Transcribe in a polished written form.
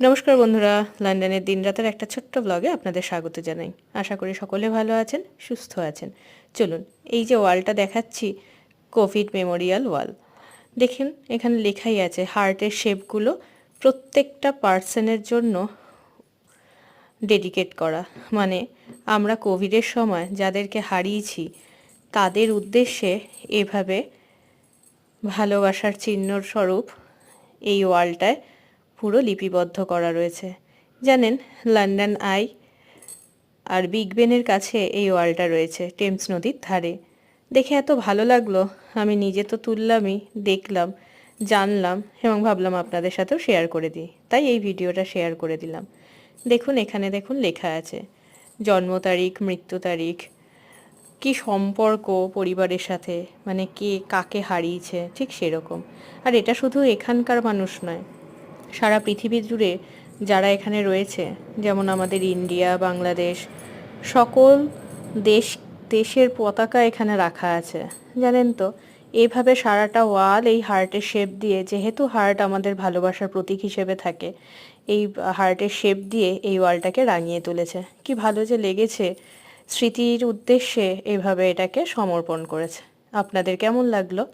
নমস্কার বন্ধুরা, লন্ডনের দিনরাতের একটা ছোট্ট ব্লগে আপনাদের স্বাগত জানাই। আশা করি সকলে ভালো আছেন, সুস্থ আছেন। চলুন, এই যে ওয়ালটা দেখাচ্ছি, কোভিড মেমোরিয়াল ওয়াল। দেখুন, এখানে লেখাই আছে হার্টের শেপগুলো প্রত্যেকটা পার্সনের জন্য ডেডিকেট করা। মানে আমরা কোভিডের সময় যাদেরকে হারিয়েছি তাদের উদ্দেশ্যে এভাবে ভালোবাসার চিহ্ন স্বরূপ এই ওয়ালটায় পুরো লিপিবদ্ধ করা রয়েছে। জানেন, লন্ডন আই আর বিগ বেনের কাছে এই ওয়ালটা রয়েছে, টেমস নদীর ধারে। দেখে এত ভালো লাগলো, আমি নিজে তো তুললামই, দেখলাম, জানলাম এবং ভাবলাম আপনাদের সাথেও শেয়ার করে দিই, তাই এই ভিডিওটা শেয়ার করে দিলাম। দেখুন, এখানে দেখুন লেখা আছে জন্ম তারিখ, মৃত্যু তারিখ, কি সম্পর্ক পরিবারের সাথে, মানে কে কাকে হারিয়েছে, ঠিক সেরকম। আর এটা শুধু এখানকার মানুষ নয়, সারা পৃথিবী জুড়ে যারা এখানে রয়েছে, যেমন আমাদের ইন্ডিয়া, বাংলাদেশ, সকল দেশের পতাকা এখানে রাখা আছে। জানেন তো, এইভাবে সারাটা ওয়াল এই হার্টের শেপ দিয়ে, যেহেতু হার্ট আমাদের ভালোবাসার প্রতীক হিসেবে থাকে, এই হার্টের শেপ দিয়ে এই ওয়ালটাকে রাঙিয়ে তুলেছে। কি ভালো যে লেগেছে, স্মৃতির উদ্দেশ্যে এভাবে এটাকে সমর্পণ করেছে। আপনাদের কেমন লাগলো?